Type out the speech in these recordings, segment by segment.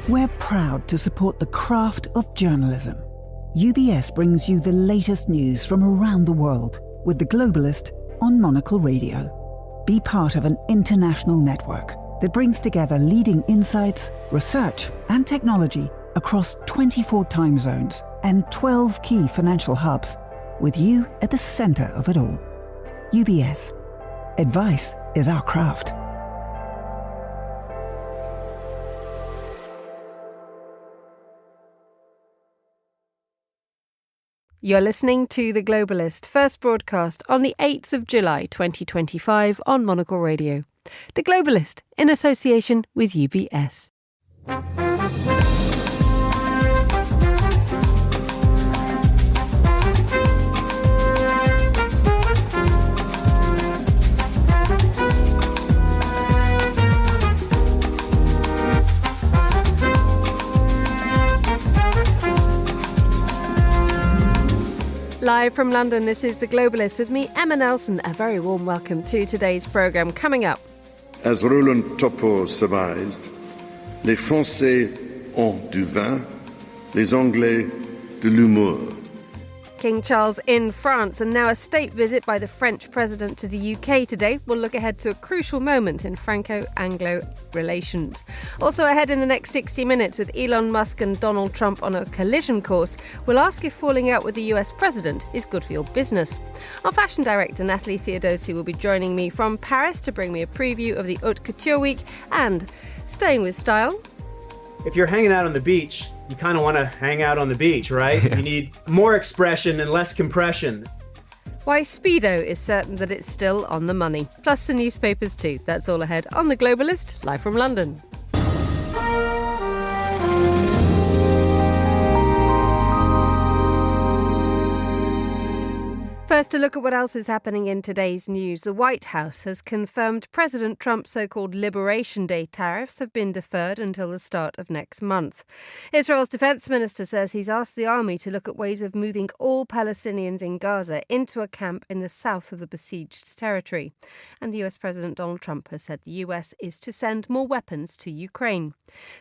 We're proud to support the craft of journalism. UBS brings you the latest news from around the world with The Globalist on Monocle Radio. Be part of an international network that brings together leading insights, research, and technology across 24 time zones and 12 key financial hubs, with you at the center of it all. UBS. Advice is our craft. You're listening to The Globalist, first broadcast on the 8th of July 2025 on Monocle Radio. The Globalist, in association with UBS. Live from London, this is The Globalist with me, Emma Nelson. A very warm welcome to today's programme. Coming up. As Roland Topor surmised, les Français ont du vin, les Anglais de l'humour. King Charles in France, and now a state visit by the French president to the UK today. We'll look ahead to a crucial moment in Franco-Anglo relations. Also ahead in the next 60 minutes with Elon Musk and Donald Trump on a collision course, we'll ask if falling out with the US president is good for your business. Our fashion director Natalie Theodosi will be joining me from Paris to bring me a preview of the Haute Couture week, and staying with style. If you're hanging out on the beach, you kind of want to hang out on the beach, right? You need more expression and less compression. Why Speedo is certain that it's still on the money. Plus the newspapers too. That's all ahead on The Globalist, live from London. First, a look at what else is happening in today's news. The White House has confirmed President Trump's so-called Liberation Day tariffs have been deferred until the start of next month. Israel's defense minister says he's asked the army to look at ways of moving all Palestinians in Gaza into a camp in the south of the besieged territory. And the US President Donald Trump has said the US is to send more weapons to Ukraine.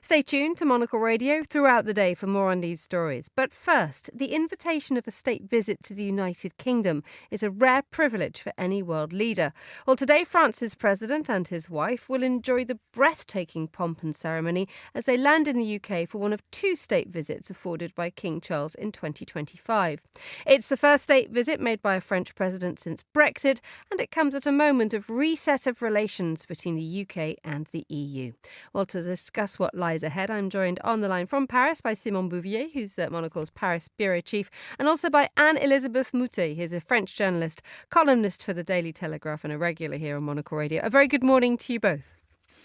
Stay tuned to Monocle Radio throughout the day for more on these stories. But first, the invitation of a state visit to the United Kingdom is a rare privilege for any world leader. Well, today France's president and his wife will enjoy the breathtaking pomp and ceremony as they land in the UK for one of two state visits afforded by King Charles in 2025. It's the first state visit made by a French president since Brexit, and it comes at a moment of reset of relations between the UK and the EU. Well, to discuss what lies ahead, I'm joined on the line from Paris by Simon Bouvier, who's Monocle's Paris bureau chief, and also by Anne-Elisabeth Moutet, who's a French journalist, columnist for the Daily Telegraph and a regular here on Monocle Radio. A very good morning to you both.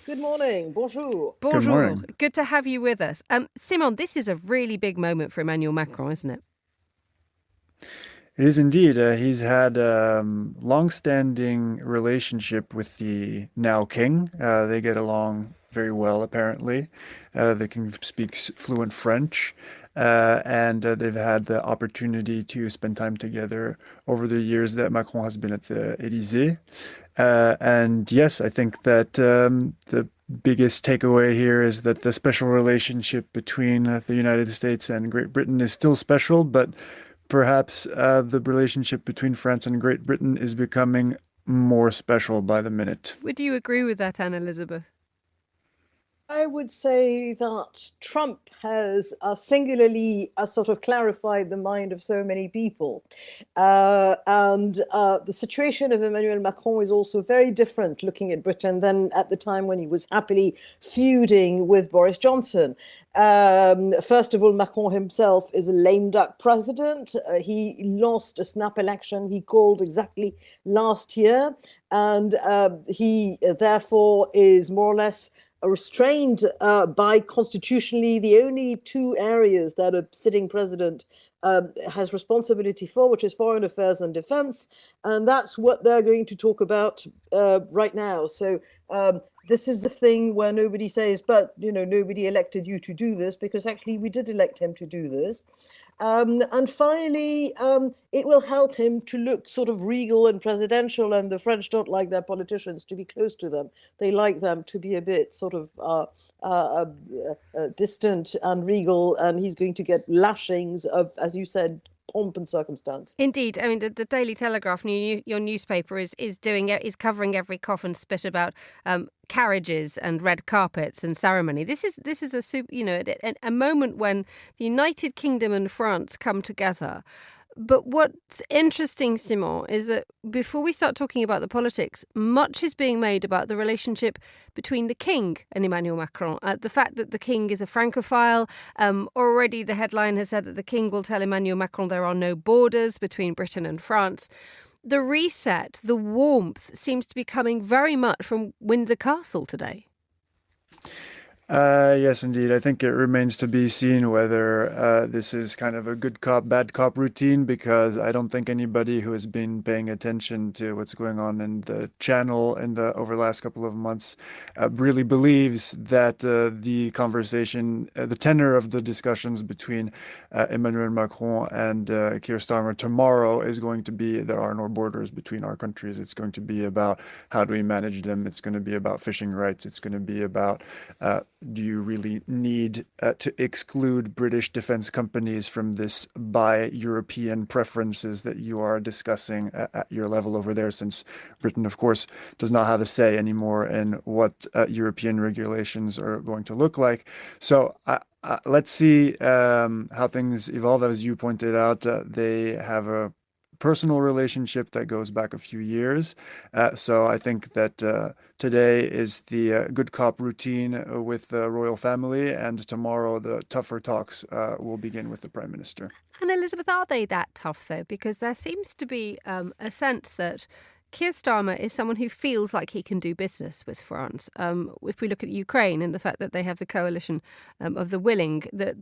Good morning. Bonjour. Bonjour. Good morning. Good to have you with us. Simon, this is a really big moment for Emmanuel Macron, isn't it? It is indeed. He's had a long-standing relationship with the now king. They get along very well, apparently. The king speaks fluent French. And they've had the opportunity to spend time together over the years that Macron has been at the Élysée. And yes, I think that the biggest takeaway here is that the special relationship between the United States and Great Britain is still special, but perhaps the relationship between France and Great Britain is becoming more special by the minute. Would you agree with that, Anne-Elisabeth? I would say that Trump has singularly sort of clarified the mind of so many people. And the situation of Emmanuel Macron is also very different looking at Britain than at the time when he was happily feuding with Boris Johnson. First of all, Macron himself is a lame duck president. He lost a snap election he called exactly last year. And he therefore is more or less restrained by constitutionally the only two areas that a sitting president has responsibility for, which is foreign affairs and defense. And that's what they're going to talk about right now. So this is the thing where nobody says, but, you know, nobody elected you to do this, because actually we did elect him to do this. And finally, it will help him to look sort of regal and presidential, and the French don't like their politicians to be close to them. They like them to be a bit sort of distant and regal, and he's going to get lashings of, as you said, pomp and circumstance. Indeed, I mean the Daily Telegraph, your newspaper, is covering every cough and spit about carriages and red carpets and ceremony. This is a moment when the United Kingdom and France come together. But what's interesting, Simon, is that before we start talking about the politics, much is being made about the relationship between the King and Emmanuel Macron. The fact that the King is a Francophile. Already the headline has said that the King will tell Emmanuel Macron there are no borders between Britain and France. The reset, the warmth, seems to be coming very much from Windsor Castle today. Yes, indeed. I think it remains to be seen whether this is kind of a good cop, bad cop routine, because I don't think anybody who has been paying attention to what's going on in the Channel over the last couple of months really believes that the conversation, the tenor of the discussions between Emmanuel Macron and Keir Starmer tomorrow is going to be there are no borders between our countries. It's going to be about how do we manage them. It's going to be about fishing rights. It's going to be about do you really need to exclude British defense companies from this by European preferences that you are discussing at your level over there, since Britain, of course, does not have a say anymore in what European regulations are going to look like. So let's see how things evolve. As you pointed out, they have a personal relationship that goes back a few years. So I think that today is the good cop routine with the royal family, and tomorrow the tougher talks will begin with the Prime Minister. And Elizabeth, are they that tough, though? Because there seems to be a sense that Keir Starmer is someone who feels like he can do business with France. If we look at Ukraine and the fact that they have the coalition of the willing, that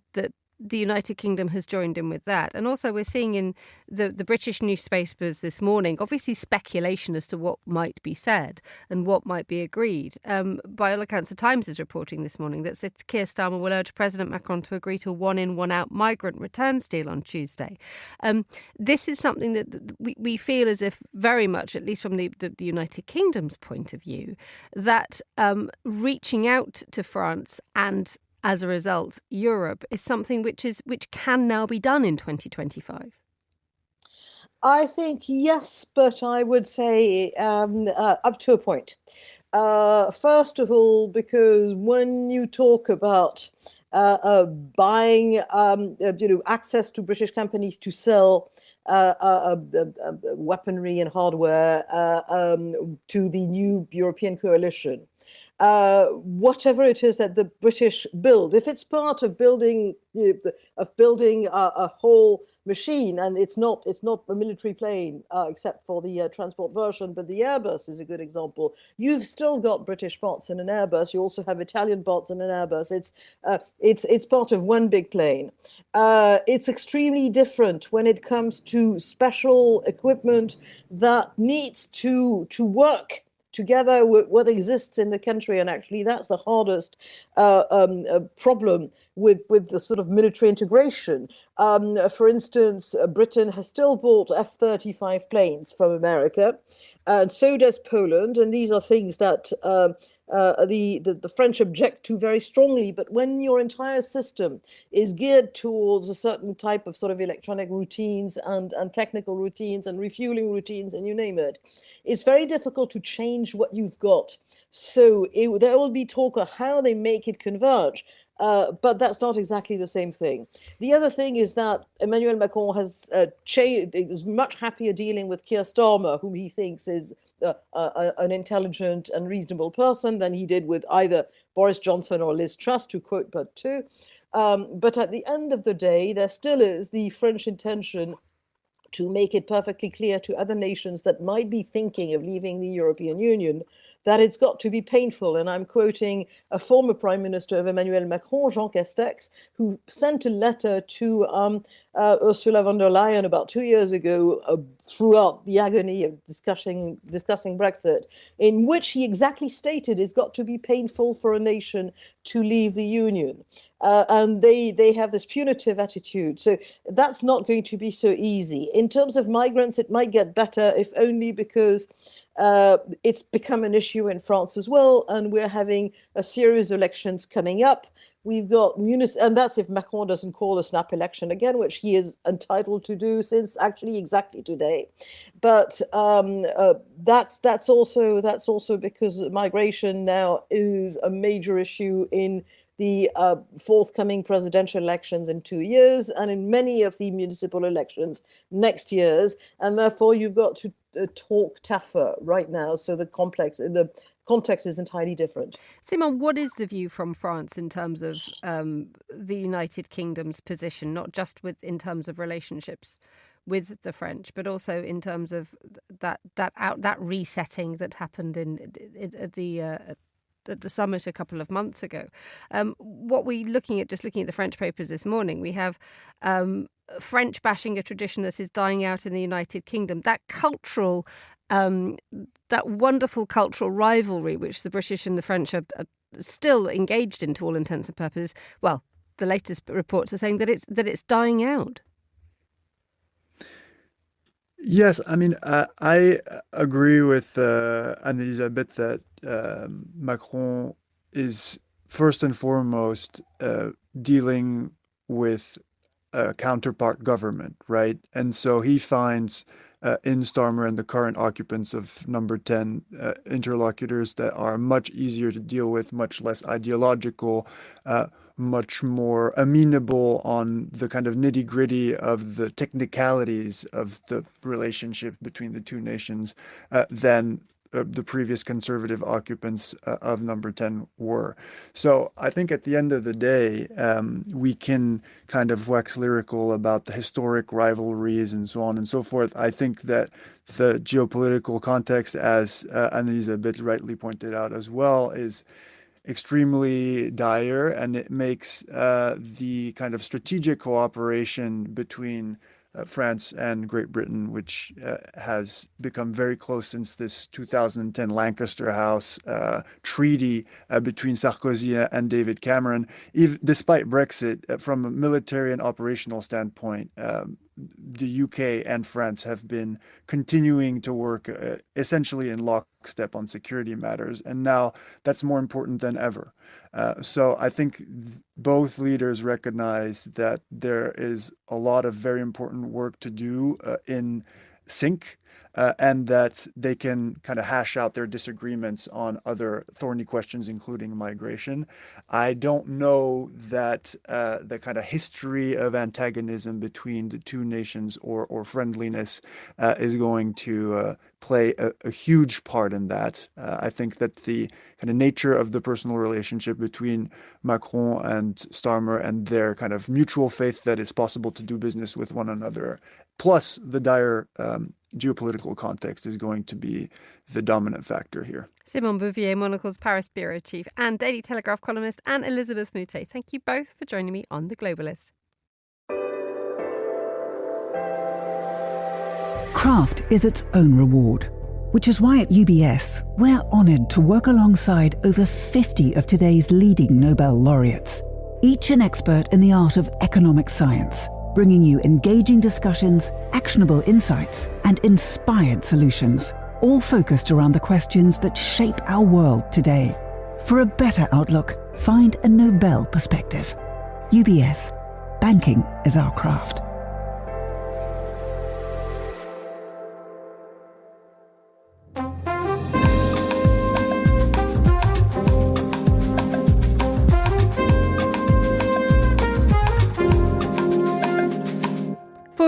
the United Kingdom has joined in with that. And also we're seeing in the British newspapers this morning, obviously speculation as to what might be said and what might be agreed. By all accounts, the Times is reporting this morning that Keir Starmer will urge President Macron to agree to a one-in, one-out migrant returns deal on Tuesday. This is something that we feel as if very much, at least from the United Kingdom's point of view, that reaching out to France and as a result, Europe is something which can now be done in 2025. I think yes, but I would say up to a point. First of all, because when you talk about buying, access to British companies to sell weaponry and hardware to the new European coalition, whatever it is that the British build, if it's part of building a whole machine, and it's not a military plane except for the transport version, but the Airbus is a good example. You've still got British parts in an Airbus. You also have Italian parts in an Airbus. It's part of one big plane. It's extremely different when it comes to special equipment that needs to work together with what exists in the country. And actually, that's the hardest problem with the sort of military integration. For instance, Britain has still bought F-35 planes from America, and so does Poland. And these are things that the French object to very strongly. But when your entire system is geared towards a certain type of sort of electronic routines and technical routines and refueling routines and you name it, it's very difficult to change what you've got. So there will be talk of how they make it converge. But that's not exactly the same thing. The other thing is that Emmanuel Macron is much happier dealing with Keir Starmer, whom he thinks is an intelligent and reasonable person, than he did with either Boris Johnson or Liz Truss, to quote but two. But at the end of the day, there still is the French intention to make it perfectly clear to other nations that might be thinking of leaving the European Union that it's got to be painful. And I'm quoting a former Prime Minister of Emmanuel Macron, Jean Castex, who sent a letter to Ursula von der Leyen about 2 years ago throughout the agony of discussing Brexit, in which he exactly stated it's got to be painful for a nation to leave the Union. And they have this punitive attitude. So that's not going to be so easy. In terms of migrants, it might get better, if only because it's become an issue in France as well. And we're having a series of elections coming up. We've got and that's if Macron doesn't call a snap election again, which he is entitled to do since actually exactly today. But that's also because migration now is a major issue in the forthcoming presidential elections in 2 years and in many of the municipal elections next year's. And therefore, you've got to talk tougher right now. So the context is entirely different. Simon, what is the view from France in terms of the United Kingdom's position, not just in terms of relationships with the French, but also in terms of that resetting that happened at the summit a couple of months ago? What we're looking at the French papers this morning, we have French bashing a tradition that is dying out in the United Kingdom. That cultural, that wonderful cultural rivalry, which the British and the French are still engaged in to all intents and purposes. Well, the latest reports are saying that it's dying out. Yes, I mean, I agree with Anne-Elisabeth that Macron is first and foremost dealing with a counterpart government, right? And so he finds in Starmer and the current occupants of number 10 interlocutors that are much easier to deal with, much less ideological, much more amenable on the kind of nitty-gritty of the technicalities of the relationship between the two nations than the previous conservative occupants of number 10 were. So I think at the end of the day, we can kind of wax lyrical about the historic rivalries and so on and so forth. I think that the geopolitical context, as Anne-Elisabeth rightly pointed out as well, is extremely dire, and it makes the kind of strategic cooperation between France and Great Britain, which has become very close since this 2010 Lancaster House treaty between Sarkozy and David Cameron. Despite Brexit, from a military and operational standpoint, the UK and France have been continuing to work essentially in lockstep on security matters. And now that's more important than ever. So I think both leaders recognize that there is a lot of very important work to do in sync, and that they can kind of hash out their disagreements on other thorny questions, including migration. I don't know that the kind of history of antagonism between the two nations or friendliness is going to play a huge part in that. I think that the kind of nature of the personal relationship between Macron and Starmer and their kind of mutual faith that it's possible to do business with one another, plus the dire geopolitical context, is going to be the dominant factor here. Simon Bouvier, Monocle's Paris bureau chief, and Daily Telegraph columnist Anne-Elisabeth Moutet. Thank you both for joining me on The Globalist. Craft is its own reward, which is why at UBS we're honoured to work alongside over 50 of today's leading Nobel laureates, each an expert in the art of economic science, bringing you engaging discussions, actionable insights, and inspired solutions, all focused around the questions that shape our world today. For a better outlook, find a Nobel perspective. UBS. Banking is our craft.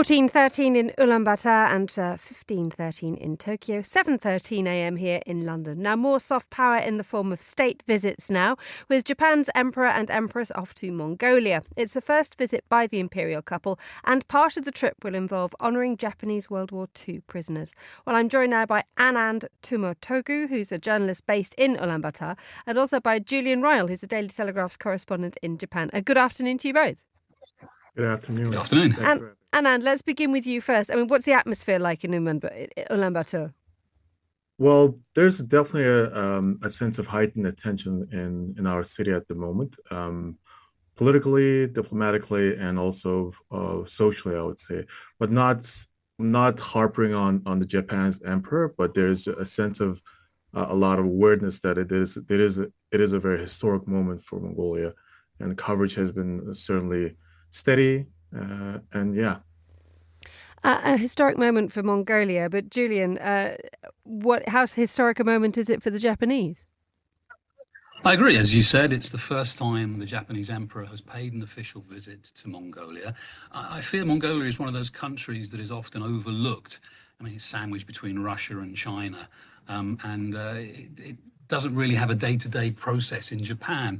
14:13 in Ulaanbaatar and 15:13 in Tokyo, 7:13 a.m. here in London. Now, more soft power in the form of state visits now, with Japan's Emperor and Empress off to Mongolia. It's the first visit by the imperial couple, and part of the trip will involve honouring Japanese World War II prisoners. Well, I'm joined now by Anand Tumotogu, who's a journalist based in Ulaanbaatar, and also by Julian Ryle, who's a Daily Telegraph's correspondent in Japan. A good afternoon to you both. Good afternoon. Good afternoon. Anand, let's begin with you first. I mean, what's the atmosphere like in Ulaanbaatar? Well, there's definitely a sense of heightened attention in our city at the moment, politically, diplomatically, and also socially, I would say, but not harping on the Japan's emperor, but there's a sense of a lot of awareness that it is a very historic moment for Mongolia, and coverage has been certainly steady, and yeah. A historic moment for Mongolia, but Julian, how historic a moment is it for the Japanese? I agree. As you said, it's the first time the Japanese emperor has paid an official visit to Mongolia. I fear Mongolia is one of those countries that is often overlooked. I mean, it's sandwiched between Russia and China, and it doesn't really have a day-to-day process in Japan.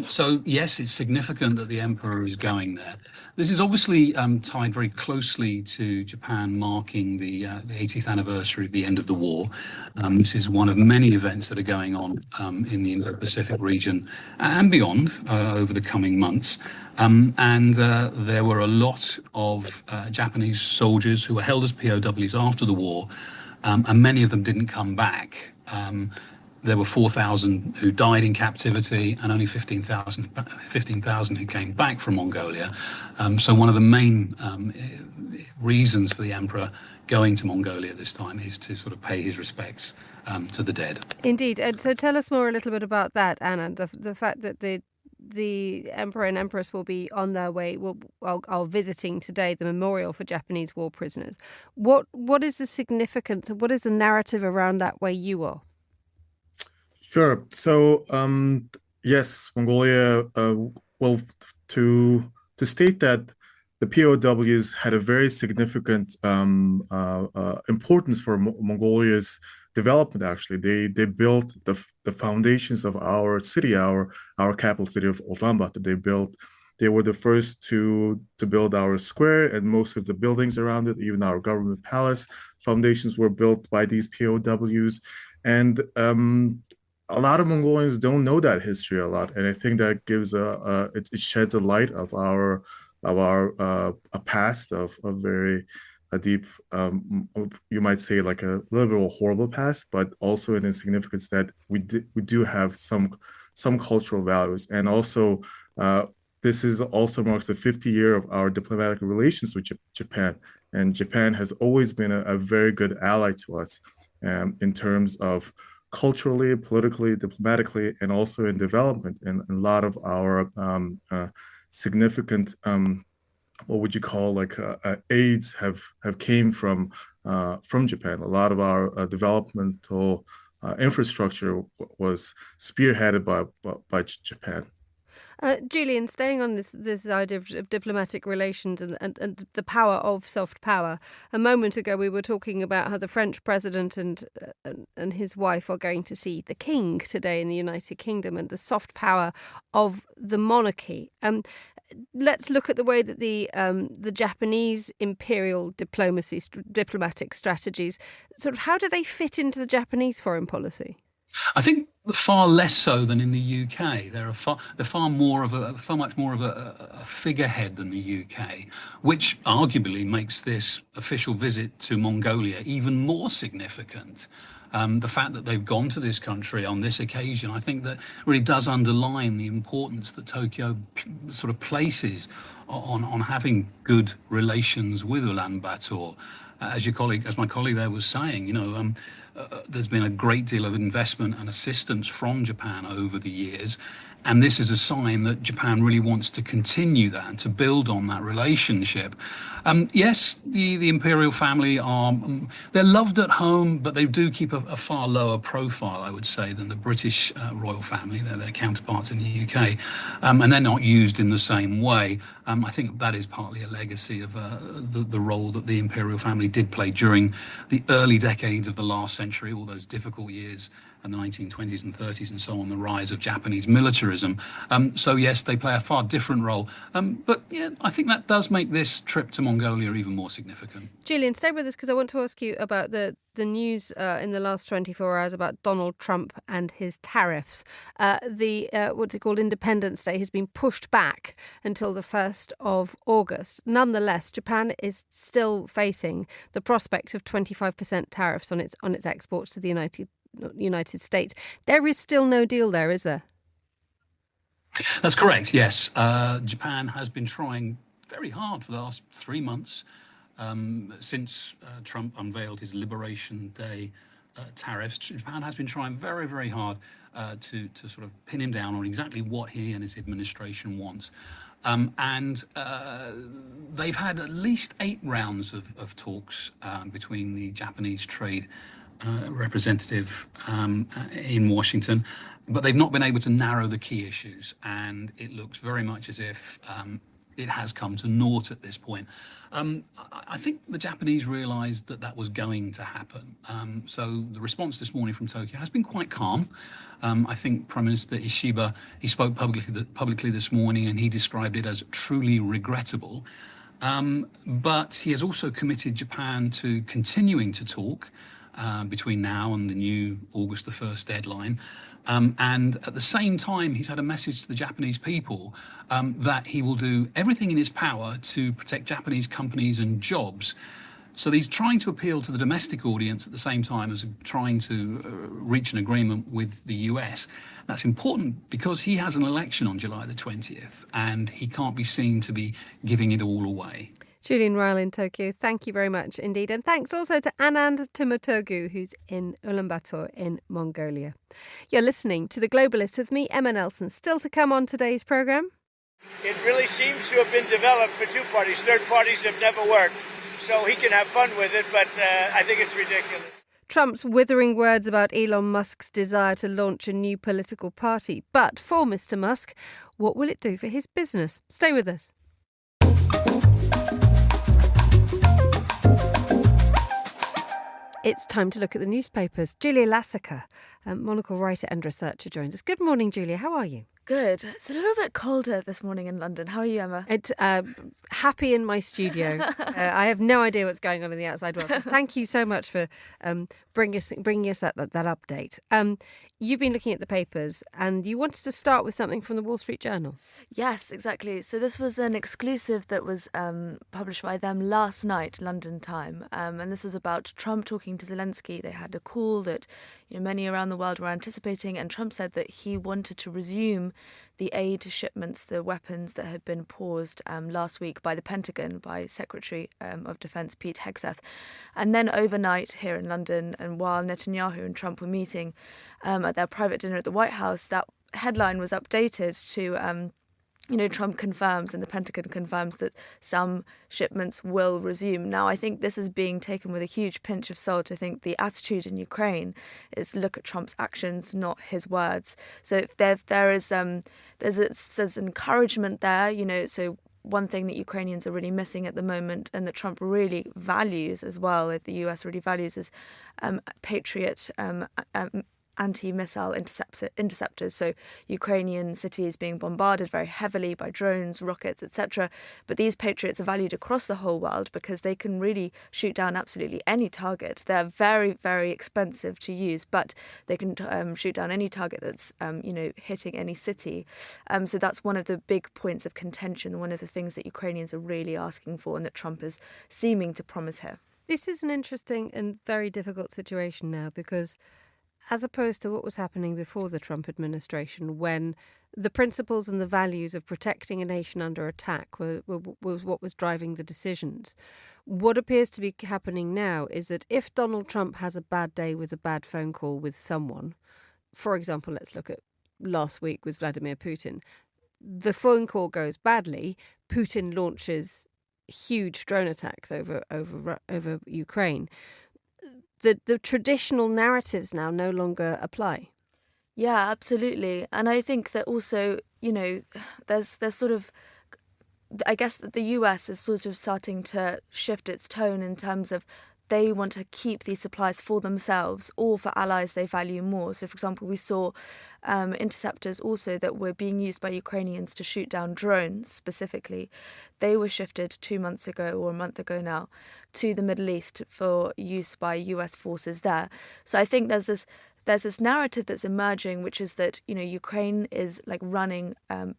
So yes, it's significant that the emperor is going there. This is obviously tied very closely to Japan marking the 80th anniversary of the end of the war. This is one of many events that are going on in the Indo-Pacific region and beyond over the coming months. And there were a lot of Japanese soldiers who were held as POWs after the war, and many of them didn't come back. There were 4,000 who died in captivity and only 15,000 who came back from Mongolia. So one of the main reasons for the emperor going to Mongolia this time is to sort of pay his respects to the dead. Indeed. And so tell us more a little bit about that, Anna, the fact that the emperor and empress will be on their way, are visiting today the memorial for Japanese war prisoners. What is the significance, what is the narrative around that where you are? Sure. So, yes, Mongolia, well, to state that the POWs had a very significant importance for Mongolia's development, actually. They built the foundations of our city, our capital city of Ulaanbaatar. They were the first to build our square and most of the buildings around it, even our government palace. Foundations were built by these POWs. And a lot of Mongolians don't know that history a lot, and I think that gives it sheds a light of our a past of a very deep, you might say like a little bit of a horrible past, but also in the significance that we do have some cultural values, and also this is also marks the 50th year of our diplomatic relations with Japan, and Japan has always been a very good ally to us in terms of culturally, politically, diplomatically, and also in development. And a lot of our significant, what would you call like aids have came from Japan. A lot of our developmental infrastructure was spearheaded by Japan. Julian, staying on this idea of diplomatic relations and the power of soft power. A moment ago, we were talking about how the French president and his wife are going to see the king today in the United Kingdom, and the soft power of the monarchy. Let's look at the way that the Japanese imperial diplomatic strategies, sort of how do they fit into the Japanese foreign policy? I think far less so than in the UK. They're far much more of a figurehead than the UK, which arguably makes this official visit to Mongolia even more significant. The fact that they've gone to this country on this occasion, I think that really does underline the importance that Tokyo sort of places on having good relations with Ulaanbaatar. As my colleague there was saying, there's been a great deal of investment and assistance from Japan over the years. And this is a sign that Japan really wants to continue that and to build on that relationship. Yes, the imperial family they're loved at home, but they do keep a far lower profile, I would say, than the British royal family. They're their counterparts in the UK. And they're not used in the same way. I think that is partly a legacy of the role that the imperial family did play during the early decades of the last century, all those difficult years and the 1920s and 30s and so on, the rise of Japanese militarism. So yes, they play a far different role. But yeah, I think that does make this trip to Mongolia even more significant. Julian, stay with us because I want to ask you about the news in the last 24 hours about Donald Trump and his tariffs. What's it called, Independence Day has been pushed back until the 1st of August. Nonetheless, Japan is still facing the prospect of 25% tariffs on its exports to the United States. There is still no deal there, is there? That's correct, yes. Japan has been trying very hard for the last 3 months since Trump unveiled his Liberation Day tariffs. Japan has been trying very, very hard to sort of pin him down on exactly what he and his administration wants. And they've had at least 8 rounds of talks between the Japanese trade representative in Washington, but they've not been able to narrow the key issues, and it looks very much as if it has come to naught at this point. I think the Japanese realized that was going to happen. So the response this morning from Tokyo has been quite calm. I think Prime Minister Ishiba, he spoke publicly this morning, and he described it as truly regrettable. But he has also committed Japan to continuing to talk between now and the new August the 1st deadline. And at the same time, he's had a message to the Japanese people that he will do everything in his power to protect Japanese companies and jobs. So he's trying to appeal to the domestic audience at the same time as trying to reach an agreement with the US. That's important because he has an election on July the 20th, and he can't be seen to be giving it all away. Julian Ryle in Tokyo, thank you very much indeed. And thanks also to Anand Tumotogu, who's in Ulaanbaatar in Mongolia. You're listening to The Globalist with me, Emma Nelson. Still to come on today's programme. It really seems to have been developed for 2 parties. Third parties have never worked. So he can have fun with it, but I think it's ridiculous. Trump's withering words about Elon Musk's desire to launch a new political party. But for Mr. Musk, what will it do for his business? Stay with us. It's time to look at the newspapers. Julia Lassica, Monocle writer and researcher, joins us. Good morning, Julia. How are you? Good. It's a little bit colder this morning in London. How are you, Emma? It's happy in my studio. I have no idea what's going on in the outside world. So thank you so much for bringing us that update. You've been looking at the papers and you wanted to start with something from the Wall Street Journal. Yes, exactly. So this was an exclusive that was published by them last night, London time. And this was about Trump talking to Zelensky. They had a call that many around the world were anticipating, and Trump said that he wanted to resume the aid shipments, the weapons that had been paused last week by the Pentagon, by Secretary of Defense Pete Hegseth. And then overnight here in London, and while Netanyahu and Trump were meeting at their private dinner at the White House, that headline was updated to Trump confirms and the Pentagon confirms that some shipments will resume. Now, I think this is being taken with a huge pinch of salt. I think the attitude in Ukraine is look at Trump's actions, not his words. So if there's encouragement there, so one thing that Ukrainians are really missing at the moment and that Trump really values as well, that the US really values, is Patriot anti-missile interceptors, so Ukrainian cities being bombarded very heavily by drones, rockets, etc. But these Patriots are valued across the whole world because they can really shoot down absolutely any target. They're very, very expensive to use, but they can shoot down any target that's hitting any city. So that's one of the big points of contention, one of the things that Ukrainians are really asking for and that Trump is seeming to promise here. This is an interesting and very difficult situation now because as opposed to what was happening before the Trump administration, when the principles and the values of protecting a nation under attack was what was driving the decisions. What appears to be happening now is that if Donald Trump has a bad day with a bad phone call with someone, for example, let's look at last week with Vladimir Putin, the phone call goes badly, Putin launches huge drone attacks over Ukraine. The traditional narratives now no longer apply. Yeah, absolutely. And I think that also, there's sort of, I guess that the US is sort of starting to shift its tone in terms of they want to keep these supplies for themselves or for allies they value more. So, for example, we saw interceptors also that were being used by Ukrainians to shoot down drones specifically. They were shifted 2 months ago or a month ago now to the Middle East for use by US forces there. So I think there's this narrative that's emerging, which is that, Ukraine is like running,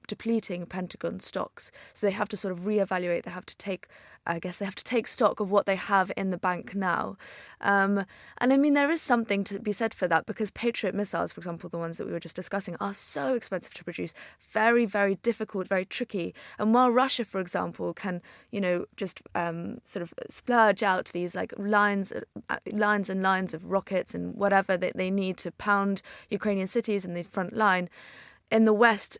depleting Pentagon stocks. So they have to sort of reevaluate. They have to take stock of what they have in the bank now. And I mean, there is something to be said for that, because Patriot missiles, for example, the ones that we were just discussing, are so expensive to produce, very, very difficult, very tricky. And while Russia, for example, can, just sort of splurge out these like lines and lines of rockets and whatever that they need to pound Ukrainian cities in the front line, in the West,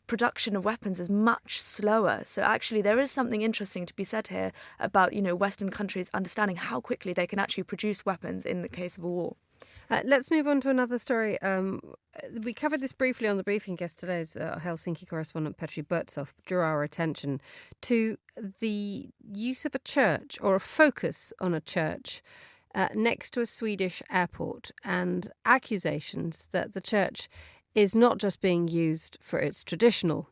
production of weapons is much slower. So actually there is something interesting to be said here about, Western countries understanding how quickly they can actually produce weapons in the case of a war. Let's move on to another story. We covered this briefly on the briefing yesterday as Helsinki correspondent Petri Burtsov drew our attention to the use of a church, or a focus on a church, next to a Swedish airport, and accusations that the church is not just being used for its traditional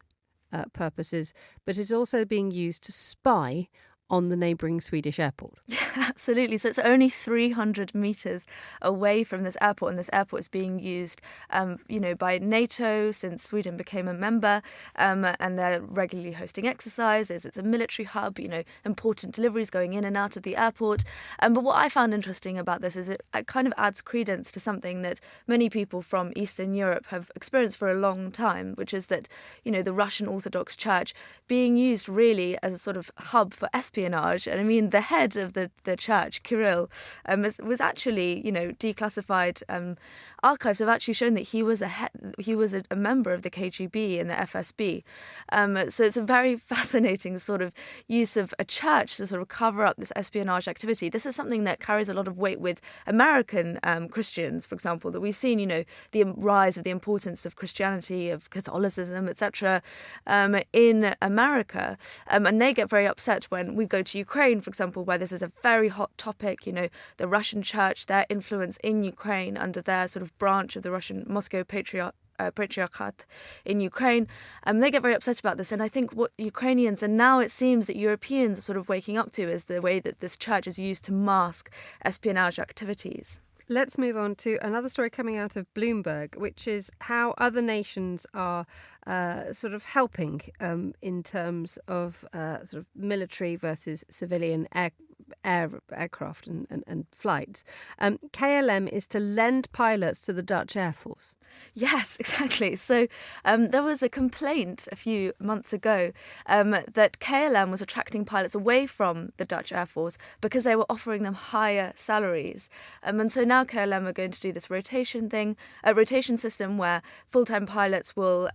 purposes, but it's also being used to spy on the neighbouring Swedish airport. Yeah, absolutely. So it's only 300 metres away from this airport, and this airport is being used, by NATO since Sweden became a member, and they're regularly hosting exercises. It's a military hub, important deliveries going in and out of the airport. But what I found interesting about this is it kind of adds credence to something that many people from Eastern Europe have experienced for a long time, which is that, the Russian Orthodox Church being used really as a sort of hub for espionage. And I mean, the head of the church, Kirill, was actually, declassified archives have actually shown that he was a member of the KGB and the FSB. So it's a very fascinating sort of use of a church to sort of cover up this espionage activity. This is something that carries a lot of weight with American Christians, for example, that we've seen, the rise of the importance of Christianity, of Catholicism, etc., in America. And they get very upset when we go to Ukraine, for example, where this is a very hot topic, the Russian church, their influence in Ukraine under their sort of branch of the Russian Moscow Patriarchate in Ukraine. They get very upset about this. And I think what Ukrainians, and now it seems that Europeans are sort of waking up to, is the way that this church is used to mask espionage activities. Let's move on to another story coming out of Bloomberg, which is how other nations are sort of helping in terms of sort of military versus civilian aircraft and flights. KLM is to lend pilots to the Dutch Air Force. Yes, exactly. So there was a complaint a few months ago that KLM was attracting pilots away from the Dutch Air Force because they were offering them higher salaries. And so now KLM are going to do this rotation system where full-time pilots will,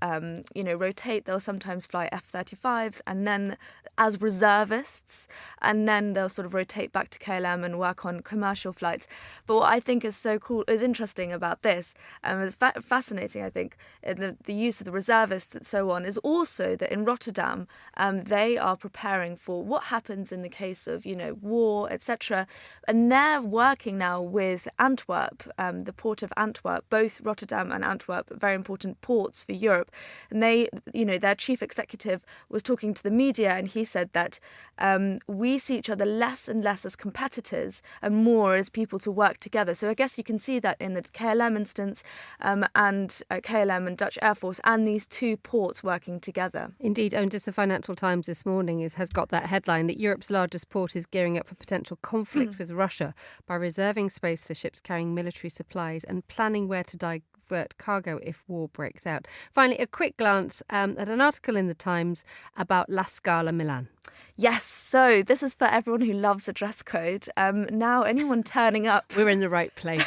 rotate. They'll sometimes fly F-35s and then as reservists, and then they'll sort of rotate back to KLM and work on commercial flights. But what I think is so cool, is interesting about this, is fascinating, I think, the use of the reservists and so on, is also that in Rotterdam, they are preparing for what happens in the case of, war, etc. And they're working now with Antwerp, the port of Antwerp, both Rotterdam and Antwerp, very important ports for Europe. And they, their chief executive was talking to the media, and he said that we see each other less and less as competitors and more as people to work together. So I guess you can see that in the KLM instance, and KLM and Dutch Air Force and these two ports working together. Indeed, and just the Financial Times this morning has got that headline that Europe's largest port is gearing up for potential conflict with Russia by reserving space for ships carrying military supplies and planning where to divert cargo if war breaks out. Finally, a quick glance at an article in the Times about La Scala Milan. Yes, so this is for everyone who loves a dress code. Now anyone turning up... We're in the right place.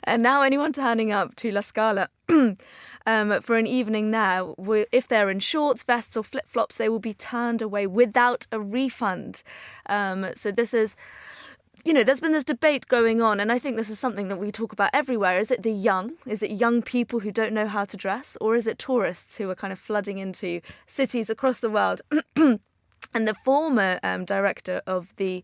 And now anyone turning up to La Scala for an evening there, if they're in shorts, vests or flip-flops, they will be turned away without a refund. So this is... there's been this debate going on, and I think this is something that we talk about everywhere. Is it the young? Is it young people who don't know how to dress? Or is it tourists who are kind of flooding into cities across the world? And the former director of the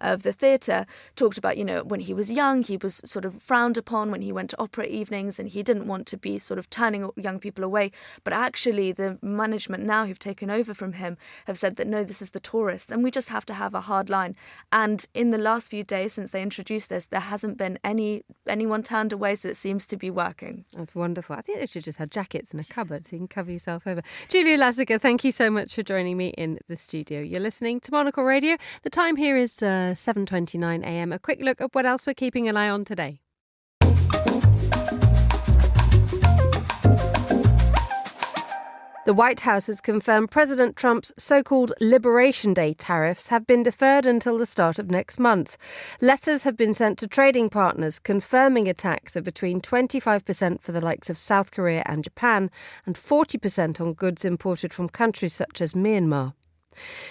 theatre talked about, when he was young, he was sort of frowned upon when he went to opera evenings and he didn't want to be sort of turning young people away. But actually the management now who've taken over from him have said that, no, this is the tourists and we just have to have a hard line. And in the last few days since they introduced this, there hasn't been anyone turned away, so it seems to be working. That's wonderful. I think they should just have jackets in a cupboard so you can cover yourself over. Julia Lassica, thank you so much for joining me in the studio. You're listening to Monocle Radio. The time here is 7:29 a.m. A quick look at what else we're keeping an eye on today. The White House has confirmed President Trump's so-called Liberation Day tariffs have been deferred until the start of next month. Letters have been sent to trading partners confirming a tax of between 25% for the likes of South Korea and Japan and 40% on goods imported from countries such as Myanmar.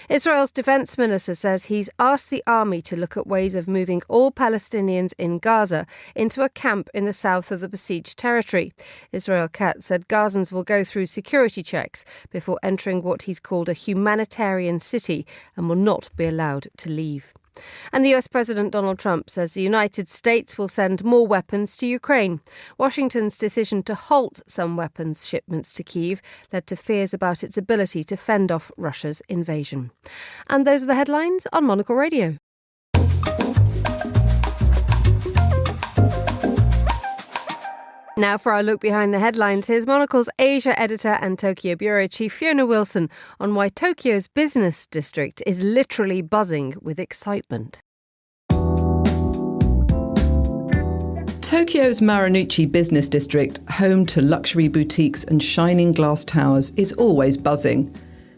Israel's defense minister says he's asked the army to look at ways of moving all Palestinians in Gaza into a camp in the south of the besieged territory. Israel Katz said Gazans will go through security checks before entering what he's called a humanitarian city and will not be allowed to leave. And the US President Donald Trump says the United States will send more weapons to Ukraine. Washington's decision to halt some weapons shipments to Kyiv led to fears about its ability to fend off Russia's invasion. And those are the headlines on Monocle Radio. Now for our look behind the headlines, here's Monocle's Asia editor and Tokyo bureau chief Fiona Wilson on why Tokyo's business district is literally buzzing with excitement. Tokyo's Marunouchi business district, home to luxury boutiques and shining glass towers, is always buzzing.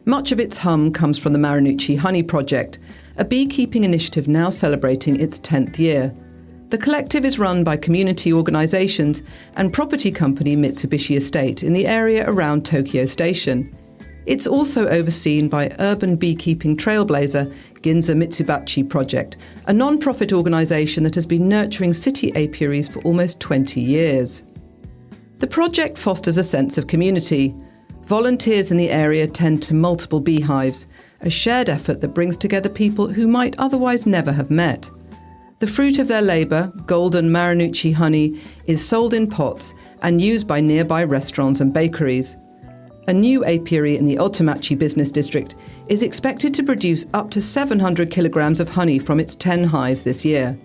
Much of its hum comes from the Marunouchi Honey Project, a beekeeping initiative now celebrating its 10th year. The collective is run by community organisations and property company Mitsubishi Estate in the area around Tokyo Station. It's also overseen by urban beekeeping trailblazer Ginza Mitsubachi Project, a non-profit organisation that has been nurturing city apiaries for almost 20 years. The project fosters a sense of community. Volunteers in the area tend to multiple beehives, a shared effort that brings together people who might otherwise never have met. The fruit of their labour, golden Marunouchi honey, is sold in pots and used by nearby restaurants and bakeries. A new apiary in the Otemachi business district is expected to produce up to 700 kilograms of honey from its 10 hives this year.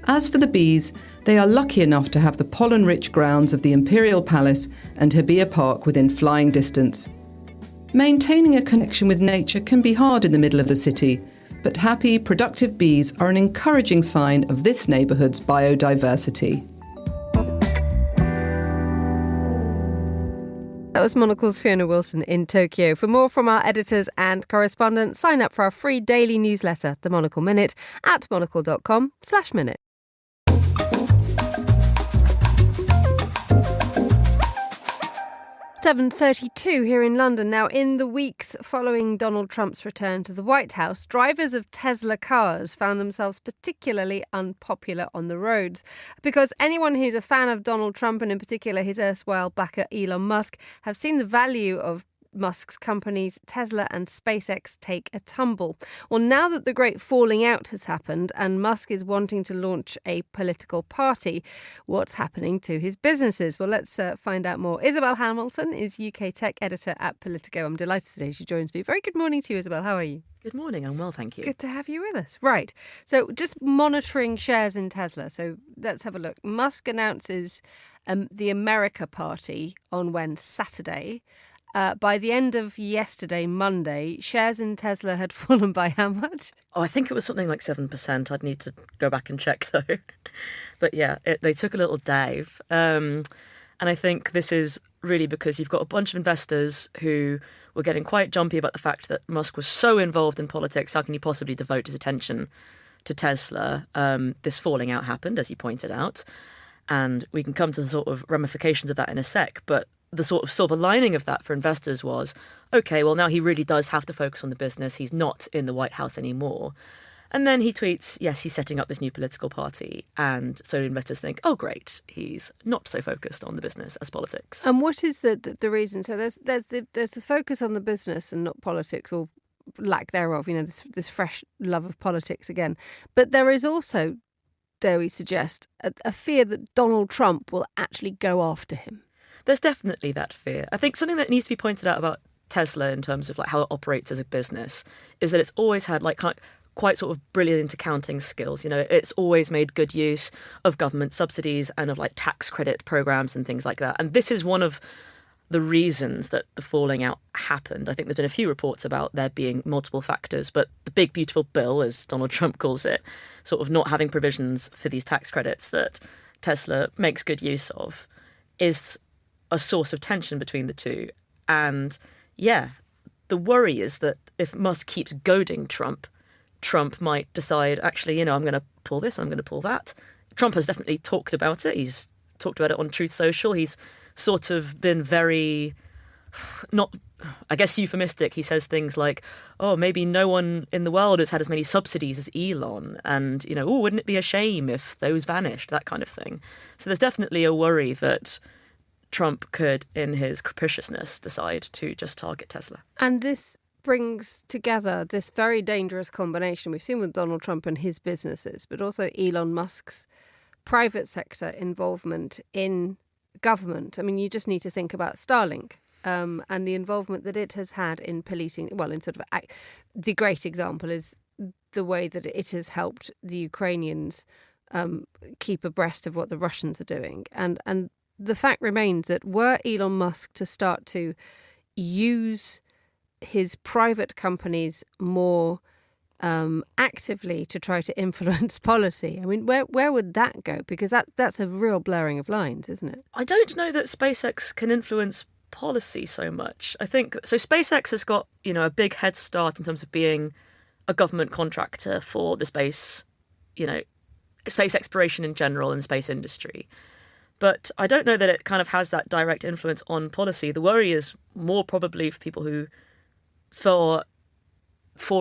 As for the bees, they are lucky enough to have the pollen-rich grounds of the Imperial Palace and Hibiya Park within flying distance. Maintaining a connection with nature can be hard in the middle of the city, but happy, productive bees are an encouraging sign of this neighbourhood's biodiversity. That was Monocle's Fiona Wilson in Tokyo. For more from our editors and correspondents, sign up for our free daily newsletter, The Monocle Minute, at monocle.com/minute. 7:32 here in London. Now, in the weeks following Donald Trump's return to the White House, drivers of Tesla cars found themselves particularly unpopular on the roads because anyone who's a fan of Donald Trump and in particular his erstwhile backer Elon Musk have seen the value of Musk's companies Tesla and SpaceX take a tumble. Well, now that the great falling out has happened and Musk is wanting to launch a political party, what's happening to his businesses? Well, let's find out more. Isabel Hamilton is UK tech editor at Politico. I'm delighted today she joins me. Very good morning to you, Isabel. How are you? Good morning. I'm well, thank you. Good to have you with us. Right. So just monitoring shares in Tesla. So let's have a look. Musk announces the America Party on Saturday. By the end of yesterday, Monday, shares in Tesla had fallen by how much? Oh, I think it was something like 7%. I'd need to go back and check, though. But yeah, they took a little dive. And I think this is really because you've got a bunch of investors who were getting quite jumpy about the fact that Musk was so involved in politics. How can he possibly devote his attention to Tesla? This falling out happened, as you pointed out. And we can come to the sort of ramifications of that in a sec. But the sort of silver lining of that for investors was, OK, well, now he really does have to focus on the business. He's not in the White House anymore. And then he tweets, yes, he's setting up this new political party. And so investors think, oh, great, he's not so focused on the business as politics. And what is the reason? So there's the focus on the business and not politics, or lack thereof, this fresh love of politics again. But there is also, dare we suggest, a fear that Donald Trump will actually go after him. There's definitely that fear. I think something that needs to be pointed out about Tesla in terms of like how it operates as a business is that it's always had like quite sort of brilliant accounting skills. It's always made good use of government subsidies and of like tax credit programs and things like that. And this is one of the reasons that the falling out happened. I think there's been a few reports about there being multiple factors, but the big beautiful bill, as Donald Trump calls it, sort of not having provisions for these tax credits that Tesla makes good use of, is a source of tension between the two. And yeah, the worry is that if Musk keeps goading Trump might decide, actually, I'm going to pull this, I'm going to pull that. Trump has definitely talked about it. He's talked about it on Truth Social. He's sort of been very, not, I guess, euphemistic. He says things like, oh, maybe no one in the world has had as many subsidies as Elon. And, oh, wouldn't it be a shame if those vanished? That kind of thing. So there's definitely a worry that Trump could, in his capriciousness, decide to just target Tesla. And this brings together this very dangerous combination we've seen with Donald Trump and his businesses, but also Elon Musk's private sector involvement in government. I mean, you just need to think about Starlink and the involvement that it has had in policing. Well, in sort of the great example is the way that it has helped the Ukrainians keep abreast of what the Russians are doing. And the fact remains that were Elon Musk to start to use his private companies more actively to try to influence policy, I mean, where would that go? Because that's a real blurring of lines, isn't it? I don't know that SpaceX can influence policy so much. I think so. SpaceX has got a big head start in terms of being a government contractor for the space exploration in general and space industry. But I don't know that it kind of has that direct influence on policy. The worry is more probably for people who, for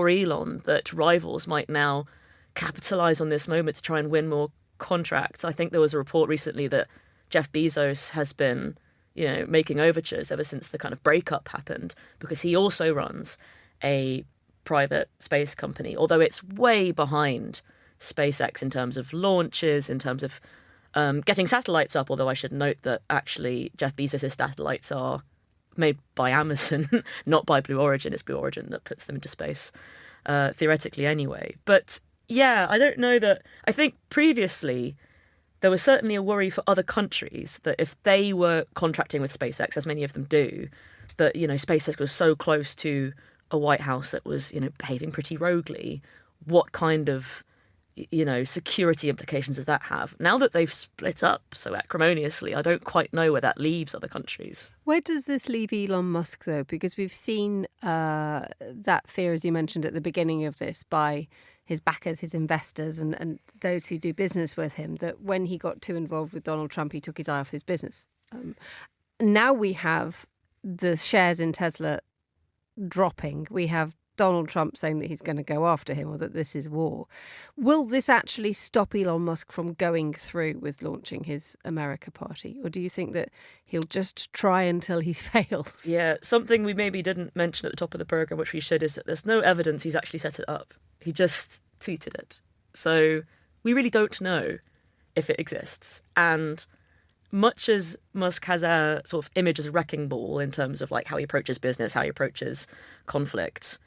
Elon, that rivals might now capitalise on this moment to try and win more contracts. I think there was a report recently that Jeff Bezos has been, making overtures ever since the kind of breakup happened, because he also runs a private space company, although it's way behind SpaceX in terms of launches, in terms of getting satellites up, although I should note that actually Jeff Bezos' satellites are made by Amazon, not by Blue Origin. It's Blue Origin that puts them into space, theoretically anyway. But yeah, I don't know that. I think previously there was certainly a worry for other countries that if they were contracting with SpaceX, as many of them do, that, SpaceX was so close to a White House that was, behaving pretty roguely. What kind of security implications does that have? Now that they've split up so acrimoniously, I don't quite know where that leaves other countries. Where does this leave Elon Musk, though? Because we've seen that fear, as you mentioned at the beginning of this, by his backers, his investors, and those who do business with him, that when he got too involved with Donald Trump, he took his eye off his business. Now we have the shares in Tesla dropping. We have Donald Trump saying that he's going to go after him or that this is war. Will this actually stop Elon Musk from going through with launching his America party? Or do you think that he'll just try until he fails? Yeah, something we maybe didn't mention at the top of the programme, which we should, is that there's no evidence he's actually set it up. He just tweeted it. So we really don't know if it exists. And much as Musk has a sort of image as a wrecking ball in terms of like how he approaches business, how he approaches conflicts,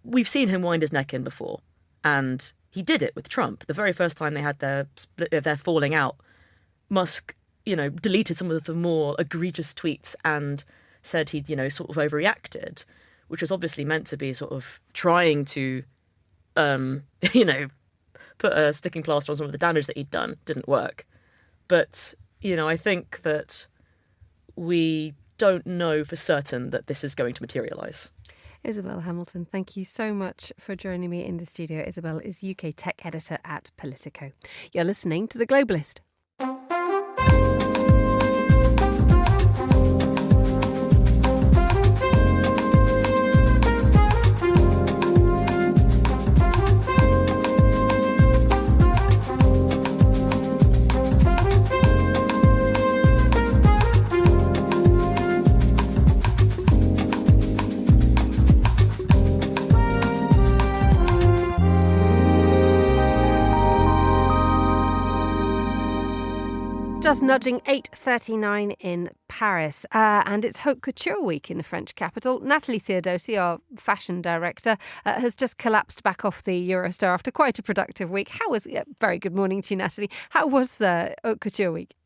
we've seen him wind his neck in before. And he did it with Trump. The very first time they had their falling out, Musk, deleted some of the more egregious tweets and said he'd, sort of overreacted, which was obviously meant to be sort of trying to, put a sticking plaster on some of the damage that he'd done. Didn't work. But I think that we don't know for certain that this is going to materialise. Isabel Hamilton, thank you so much for joining me in the studio. Isabel is UK tech editor at Politico. You're listening to The Globalist. Just nudging 8:39 in Paris, and it's Haute Couture week in the French capital. Natalie Theodosi, our fashion director, has just collapsed back off the Eurostar after quite a productive week. Very good morning to you, Natalie. How was Haute Couture week?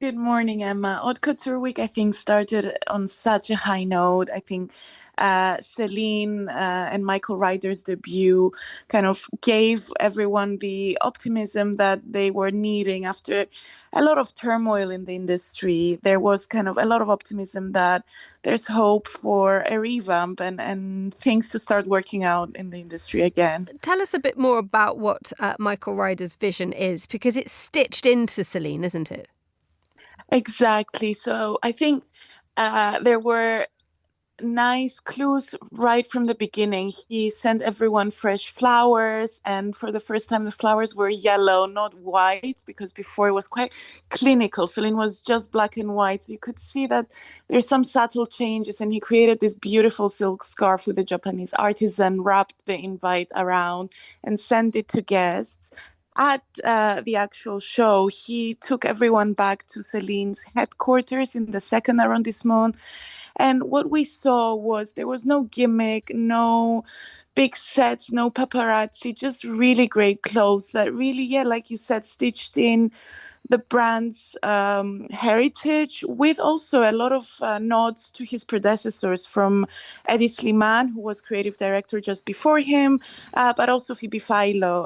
Good morning, Emma. Haute Couture Week, I think, started on such a high note. I think Celine and Michael Ryder's debut kind of gave everyone the optimism that they were needing after a lot of turmoil in the industry. There was kind of a lot of optimism that there's hope for a revamp and things to start working out in the industry again. Tell us a bit more about what Michael Ryder's vision is, because it's stitched into Celine, isn't it? Exactly. So I think there were nice clues right from the beginning. He sent everyone fresh flowers, and for the first time the flowers were yellow, not white, because before it was quite clinical. Celine was just black and white. So you could see that there's some subtle changes, and he created this beautiful silk scarf with a Japanese artisan, wrapped the invite around and sent it to guests. At the actual show, he took everyone back to Celine's headquarters in the second arrondissement. And what we saw was there was no gimmick, no big sets, no paparazzi, just really great clothes that really, like you said, stitched in the brand's heritage, with also a lot of nods to his predecessors, from Eddie Slimane, who was creative director just before him, but also Phoebe Philo,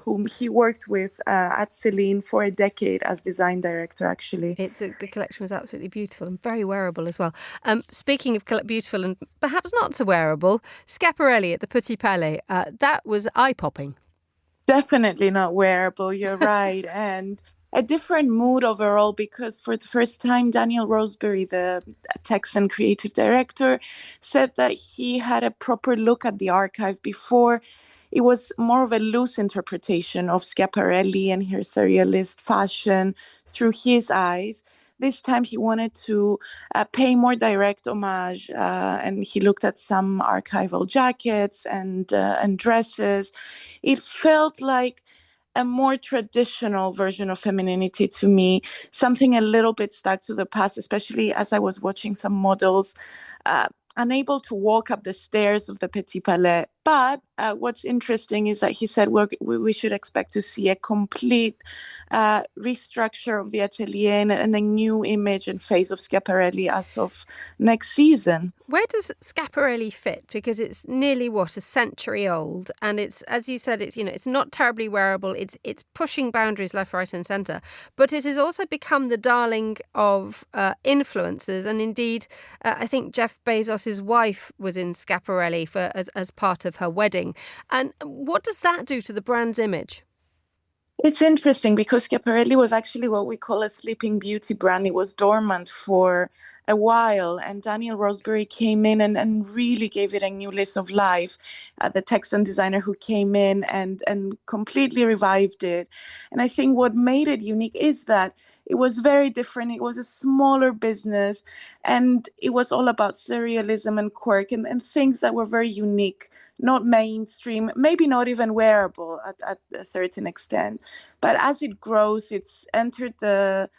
whom he worked with at Celine for a decade as design director, actually. The collection was absolutely beautiful and very wearable as well. Speaking of beautiful and perhaps not so wearable, Schiaparelli at the Petit Palais, that was eye-popping. Definitely not wearable, you're right. And a different mood overall, because for the first time, Daniel Roseberry, the Texan creative director, said that he had a proper look at the archive. Before, it was more of a loose interpretation of Schiaparelli and his surrealist fashion through his eyes. This time he wanted to pay more direct homage, and he looked at some archival jackets and dresses. It felt like a more traditional version of femininity to me, something a little bit stuck to the past, especially as I was watching some models unable to walk up the stairs of the Petit Palais. But what's interesting is that he said we should expect to see a complete restructure of the atelier and a new image and face of Schiaparelli as of next season. Where does Schiaparelli fit? Because it's nearly, a century old, and it's, as you said, it's not terribly wearable. It's pushing boundaries left, right, and centre, but it has also become the darling of influencers. And indeed, I think Jeff Bezos' wife was in Schiaparelli as part of her wedding. And what does that do to the brand's image? It's interesting because Schiaparelli was actually what we call a sleeping beauty brand. It was dormant for a while, and Daniel Roseberry came in and really gave it a new lease of life. The textile designer who came in and completely revived it. And I think what made it unique is that it was very different. It was a smaller business, and it was all about surrealism and quirk and things that were very unique, not mainstream, maybe not even wearable at a certain extent. But as it grows, it's entered the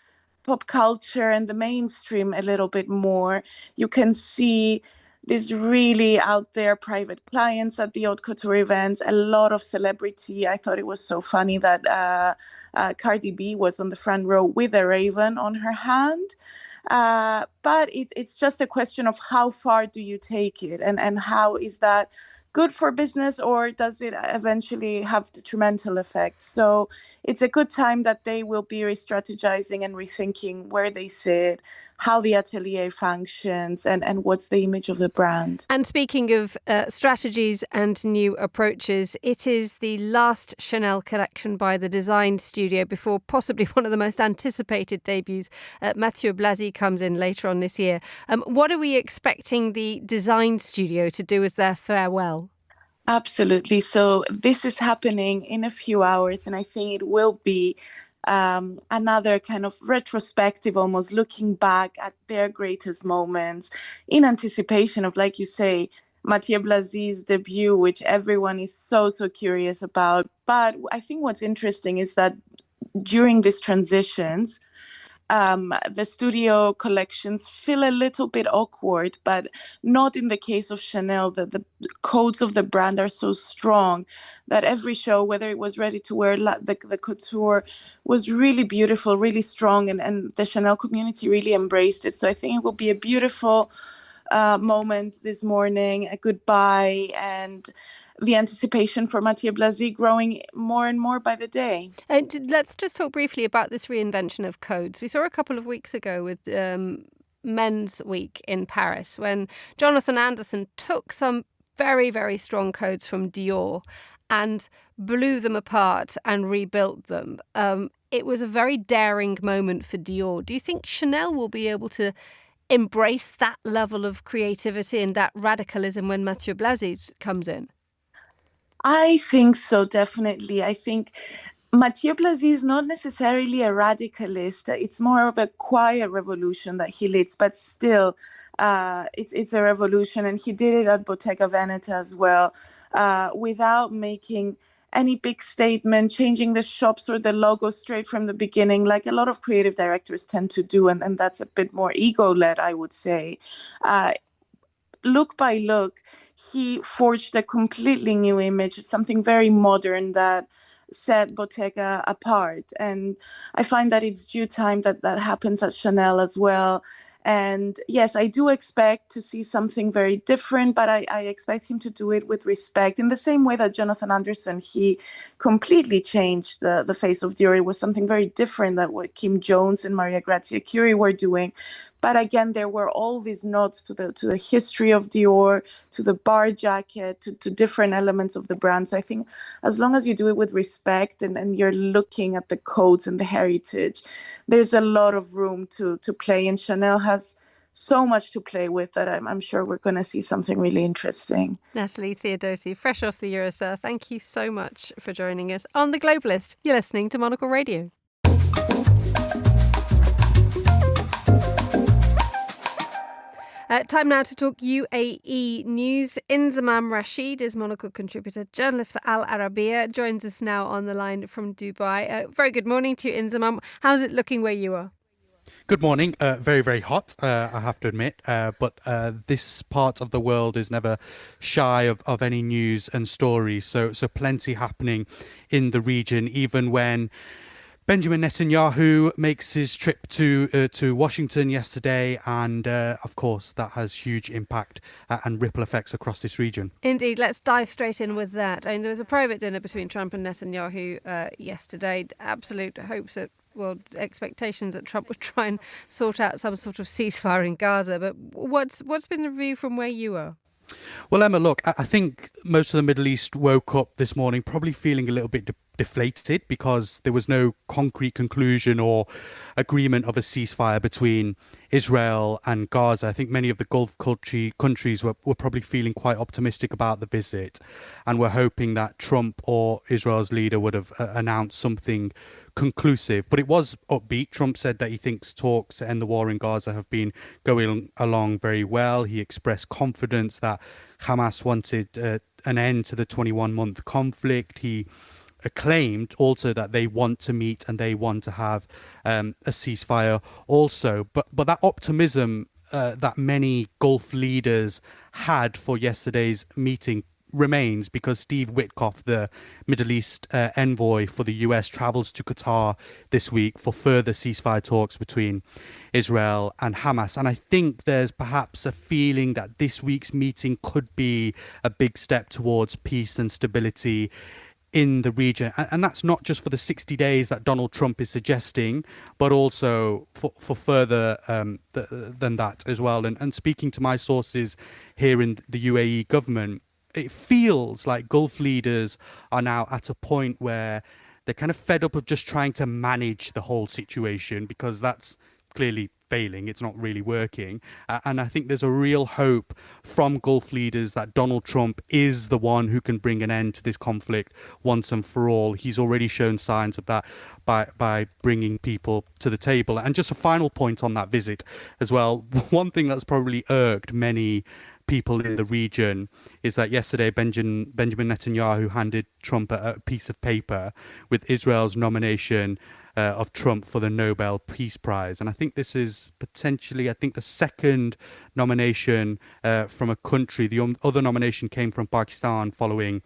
pop culture and the mainstream a little bit more. You can see these really out there private clients at the haute couture events, a lot of celebrity. I thought it was so funny that Cardi B was on the front row with a raven on her hand. But it's just a question of how far do you take it, and how is that good for business, or does it eventually have detrimental effects? So it's a good time that they will be re-strategizing and rethinking where they sit, how the atelier functions, and what's the image of the brand. And speaking of strategies and new approaches, it is the last Chanel collection by the design studio before possibly one of the most anticipated debuts. Mathieu Blazy comes in later on this year. What are we expecting the design studio to do as their farewell? Absolutely. So this is happening in a few hours, and I think it will be another kind of retrospective, almost looking back at their greatest moments in anticipation of, like you say, Mathieu Blazy's debut, which everyone is so curious about. But I think what's interesting is that during these transitions, the studio collections feel a little bit awkward, but not in the case of Chanel. The codes of the brand are so strong that every show, whether it was ready to wear, the couture was really beautiful, really strong, and the Chanel community really embraced it. So I think it will be a beautiful moment this morning, a goodbye, and the anticipation for Mathieu Blazy growing more and more by the day. And let's just talk briefly about this reinvention of codes. We saw a couple of weeks ago with Men's Week in Paris when Jonathan Anderson took some very, very strong codes from Dior and blew them apart and rebuilt them. It was a very daring moment for Dior. Do you think Chanel will be able to embrace that level of creativity and that radicalism when Mathieu Blazy comes in? I think so, definitely. I think Mathieu Blazy is not necessarily a radicalist. It's more of a quiet revolution that he leads, but still, it's a revolution. And he did it at Bottega Veneta as well, without making any big statement, changing the shops or the logo straight from the beginning, like a lot of creative directors tend to do. And that's a bit more ego-led, I would say. Look by look, he forged a completely new image, something very modern that set Bottega apart. And I find that it's due time that happens at Chanel as well. And yes, I do expect to see something very different, but I expect him to do it with respect. In the same way that Jonathan Anderson, he completely changed the face of Dior. It was something very different than what Kim Jones and Maria Grazia Curie were doing. But again, there were all these nods to the history of Dior, to the bar jacket, to different elements of the brand. So I think as long as you do it with respect and you're looking at the codes and the heritage, there's a lot of room to play. And Chanel has so much to play with that I'm sure we're going to see something really interesting. Natalie Theodosi, fresh off the Eurosur, thank you so much for joining us on The Globalist. You're listening to Monocle Radio. Time now to talk UAE news. Inzamam Rashid is Monocle contributor, journalist for Al Arabiya, joins us now on the line from Dubai. Very good morning to you, Inzamam. How's it looking where you are? Good morning. Very, very hot, I have to admit. But this part of the world is never shy of any news and stories. So plenty happening in the region, even when Benjamin Netanyahu makes his trip to Washington yesterday, and of course that has huge impact and ripple effects across this region. Indeed, let's dive straight in with that. I mean, there was a private dinner between Trump and Netanyahu yesterday. Absolute hopes that, well, expectations that Trump would try and sort out some sort of ceasefire in Gaza. But what's been the view from where you are? Well, Emma, look, I think most of the Middle East woke up this morning probably feeling a little bit deflated because there was no concrete conclusion or agreement of a ceasefire between Israel and Gaza. I think many of the Gulf countries were probably feeling quite optimistic about the visit and were hoping that Trump or Israel's leader would have announced something conclusive. But it was upbeat. Trump said that he thinks talks to end the war in Gaza have been going along very well. He expressed confidence that Hamas wanted an end to the 21-month conflict. He claimed also that they want to meet and they want to have a ceasefire also. But that optimism that many Gulf leaders had for yesterday's meeting remains, because Steve Witkoff, the Middle East envoy for the US, travels to Qatar this week for further ceasefire talks between Israel and Hamas. And I think there's perhaps a feeling that this week's meeting could be a big step towards peace and stability in the region. And that's not just for the 60 days that Donald Trump is suggesting, but also for further than that as well. And speaking to my sources here in the UAE government, it feels like Gulf leaders are now at a point where they're kind of fed up of just trying to manage the whole situation, because that's clearly failing. It's not really working. And I think there's a real hope from Gulf leaders that Donald Trump is the one who can bring an end to this conflict once and for all. He's already shown signs of that by bringing people to the table. And just a final point on that visit as well. One thing that's probably irked many people in the region is that yesterday Benjamin Netanyahu handed Trump a piece of paper with Israel's nomination of Trump for the Nobel Peace Prize. And I think this is potentially, the second nomination from a country. The other nomination came from Pakistan following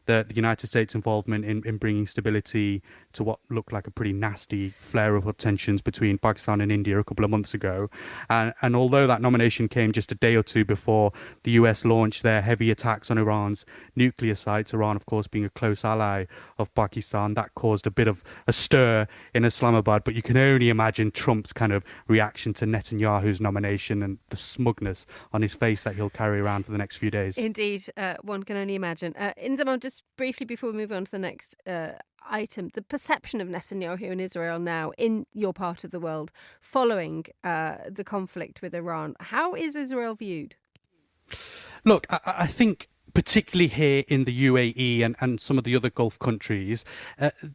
the United States involvement in bringing stability to what looked like a pretty nasty flare-up of tensions between Pakistan and India a couple of months ago. And although that nomination came just a day or two before the US launched their heavy attacks on Iran's nuclear sites, Iran, of course, being a close ally of Pakistan, that caused a bit of a stir in Islamabad. But you can only imagine Trump's kind of reaction to Netanyahu's nomination and the smugness on his face that he'll carry around for the next few days. Indeed, one can only imagine. Indamon, just briefly before we move on to the next item, the perception of Netanyahu and Israel now in your part of the world following the conflict with Iran. How is Israel viewed? Look, I think particularly here in the UAE and some of the other Gulf countries,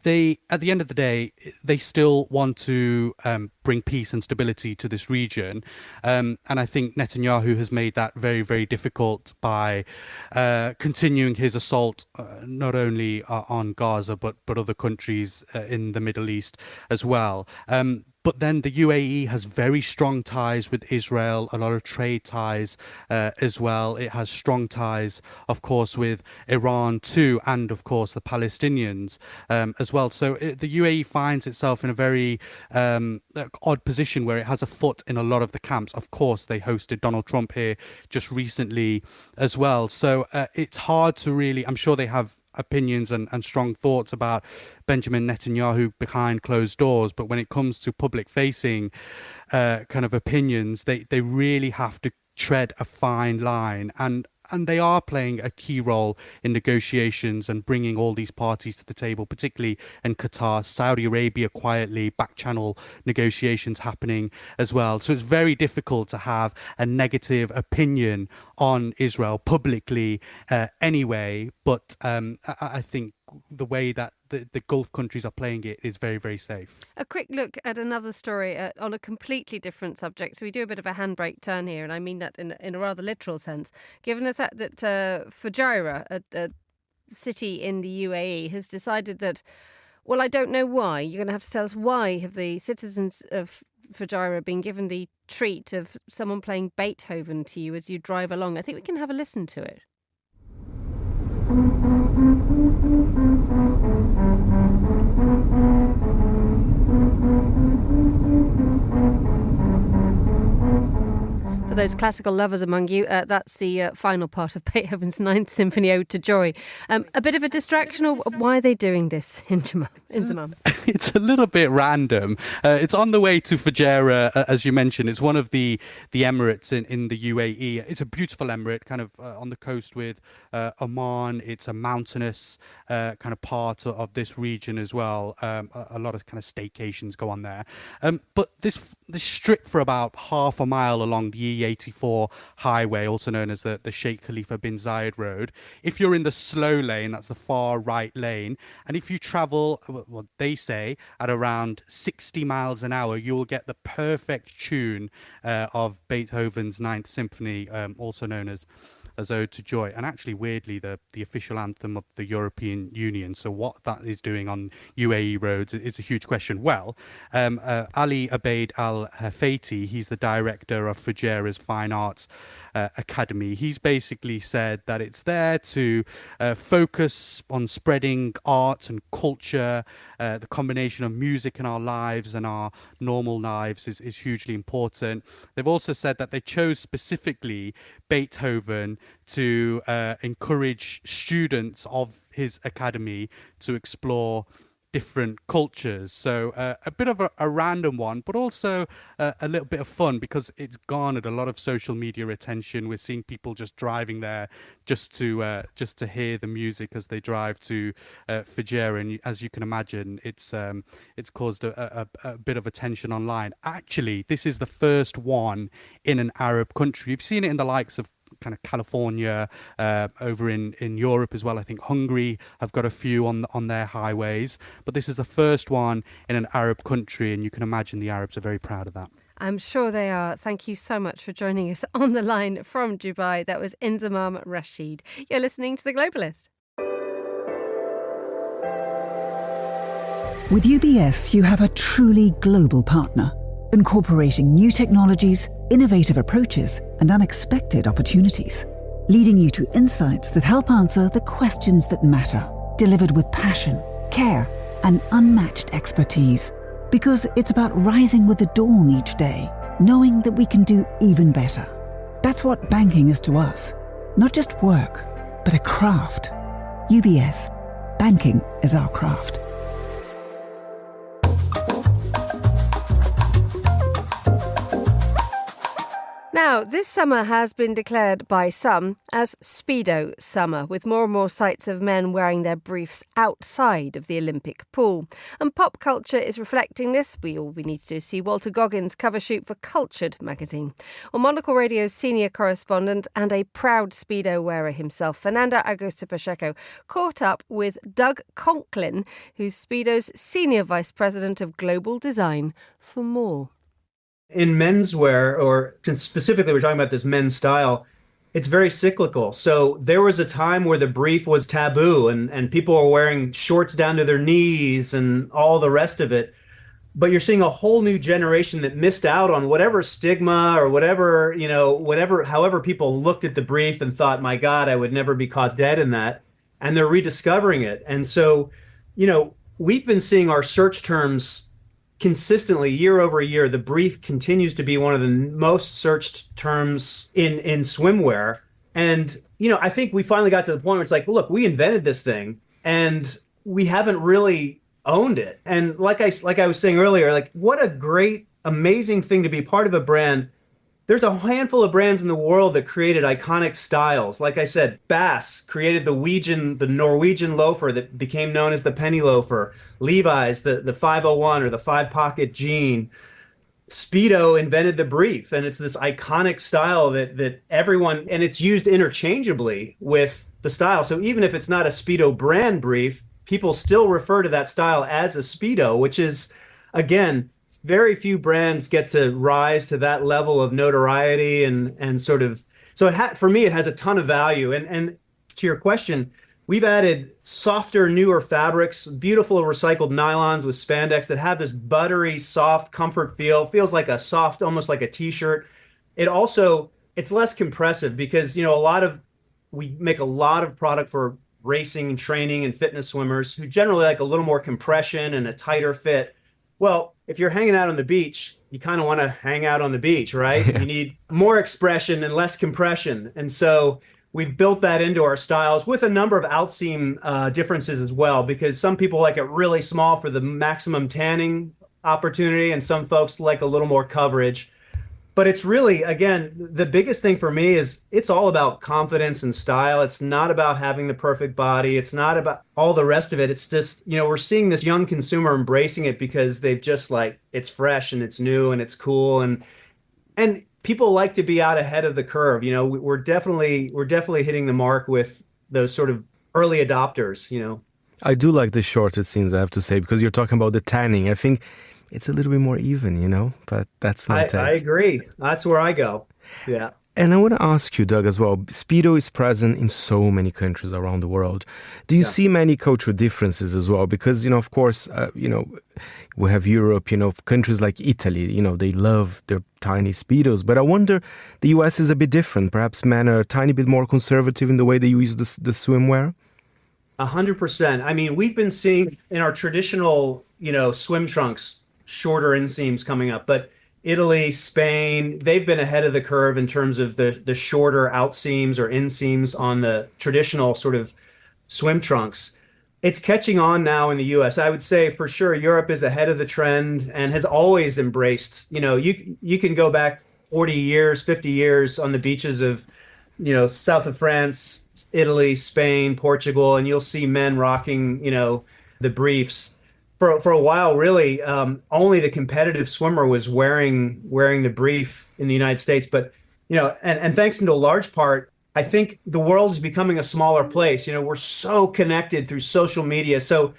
they, at the end of the day, they still want to bring peace and stability to this region. And I think Netanyahu has made that very, very difficult by continuing his assault not only on Gaza, but other countries in the Middle East as well. But then the UAE has very strong ties with Israel, a lot of trade ties as well. It has strong ties, of course, with Iran too, and of course the Palestinians as well. So the UAE finds itself in a very odd position where it has a foot in a lot of the camps. Of course, they hosted Donald Trump here just recently as well. So it's hard to really, I'm sure they have opinions and strong thoughts about Benjamin Netanyahu behind closed doors, but when it comes to public facing kind of opinions, they really have to tread a fine line, and they are playing a key role in negotiations and bringing all these parties to the table, particularly in Qatar, Saudi Arabia, quietly, back channel negotiations happening as well. So it's very difficult to have a negative opinion on Israel publicly anyway. But I think the way that the Gulf countries are playing it is very, very safe. A quick look at another story on a completely different subject. So we do a bit of a handbrake turn here, and I mean that in a rather literal sense, given the fact that Fujairah, a city in the UAE, has decided that, well, I don't know why. You're going to have to tell us why have the citizens of Fujairah been given the treat of someone playing Beethoven to you as you drive along. I think we can have a listen to it. For those classical lovers among you, that's the final part of Beethoven's Ninth Symphony Ode to Joy. A bit of a distraction, or why are they doing this, Inzamam? It's a little bit random. It's on the way to Fujairah, as you mentioned. It's one of the emirates in the UAE. It's a beautiful emirate, kind of on the coast with Oman. It's a mountainous kind of part of this region as well. A lot of kind of staycations go on there. But this strip for about half a mile along the E84 highway, also known as the Sheikh Khalifa bin Zayed Road, if you're in the slow lane, that's the far right lane, and if you travel, well, they say, at around 60 miles an hour, you will get the perfect tune of Beethoven's Ninth Symphony, also known as Ode to Joy, and actually weirdly the official anthem of the European Union. So what that is doing on UAE roads is a huge question. Well, Ali Abeid Al-Hafaiti, he's the director of Fujairah's Fine Arts Academy. He's basically said that it's there to focus on spreading art and culture. The combination of music in our lives and our normal lives is hugely important. They've also said that they chose specifically Beethoven to encourage students of his academy to explore different cultures. So a bit of a random one, but also a little bit of fun, because it's garnered a lot of social media attention. We're seeing people just driving there just to hear the music as they drive to Fujairah, and as you can imagine, it's caused a bit of attention online. Actually, this is the first one in an Arab country. You've seen it in the likes of kind of California, over in Europe as well. I think Hungary have got a few on their highways, but this is the first one in an Arab country, and you can imagine the Arabs are very proud of that. I'm sure they are. Thank you so much for joining us on the line from Dubai. That was Inzamam Rashid. You're listening to The Globalist. With UBS, you have a truly global partner, incorporating new technologies, innovative approaches, and unexpected opportunities, leading you to insights that help answer the questions that matter, delivered with passion, care, and unmatched expertise. Because it's about rising with the dawn each day, knowing that we can do even better. That's what banking is to us. Not just work, but a craft. UBS. Banking is our craft. Now, this summer has been declared by some as Speedo summer, with more and more sights of men wearing their briefs outside of the Olympic pool. And pop culture is reflecting this. All we need to do is see Walter Goggins' cover shoot for Cultured magazine. Well, Monocle Radio's senior correspondent and a proud Speedo wearer himself, Fernando Augusto Pacheco, caught up with Doug Conklin, who's Speedo's senior vice president of global design, for more. In menswear, or specifically we're talking about this men's style, it's very cyclical. So there was a time where the brief was taboo and people were wearing shorts down to their knees and all the rest of it. But you're seeing a whole new generation that missed out on whatever stigma or whatever, however people looked at the brief and thought, my God, I would never be caught dead in that. And they're rediscovering it. And so, we've been seeing our search terms consistently year over year. The brief continues to be one of the most searched terms in swimwear. And, I think we finally got to the point where it's like, look, we invented this thing and we haven't really owned it. And like I was saying earlier, like, what a great, amazing thing to be part of a brand. There's a handful of brands in the world that created iconic styles. Like I said, Bass created the Norwegian loafer that became known as the penny loafer. Levi's, the 501 or the 5-pocket jean. Speedo invented the brief, and it's this iconic style that everyone, and it's used interchangeably with the style. So even if it's not a Speedo brand brief, people still refer to that style as a Speedo, which is, again, very few brands get to rise to that level of notoriety and sort of, so for me, it has a ton of value. And to your question, we've added softer, newer fabrics, beautiful recycled nylons with spandex that have this buttery, soft comfort feel. Feels like a soft, almost like a t-shirt. It's less compressive because, we make a lot of product for racing and training and fitness swimmers who generally like a little more compression and a tighter fit. Well, if you're hanging out on the beach, you kind of want to hang out on the beach, right? Yes. You need more expression and less compression. And so we've built that into our styles with a number of outseam differences as well, because some people like it really small for the maximum tanning opportunity, and some folks like a little more coverage. But it's really, again, the biggest thing for me is it's all about confidence and style. It's not about having the perfect body. It's not about all the rest of it. It's just, we're seeing this young consumer embracing it because they've just it's fresh and it's new and it's cool. And people like to be out ahead of the curve. We're definitely hitting the mark with those sort of early adopters, I do like the shorter scenes, I have to say, because you're talking about the tanning. I think it's a little bit more even, but that's my take. I agree. That's where I go. Yeah. And I want to ask you, Doug, as well. Speedo is present in so many countries around the world. Do you see many cultural differences as well? Because, of course, we have Europe, countries like Italy, they love their tiny Speedos. But I wonder, the US is a bit different. Perhaps men are a tiny bit more conservative in the way they use the swimwear? 100%. I mean, we've been seeing in our traditional, swim trunks, shorter inseams coming up, but Italy, Spain, they've been ahead of the curve in terms of the shorter outseams or inseams on the traditional sort of swim trunks. It's catching on now in the US. I would say for sure Europe is ahead of the trend and has always embraced, you can go back 40 years, 50 years on the beaches of, south of France, Italy, Spain, Portugal, and you'll see men rocking, the briefs. For a while, really, only the competitive swimmer was wearing the brief in the United States. But, and thanks in a large part, I think the world is becoming a smaller place. We're so connected through social media. So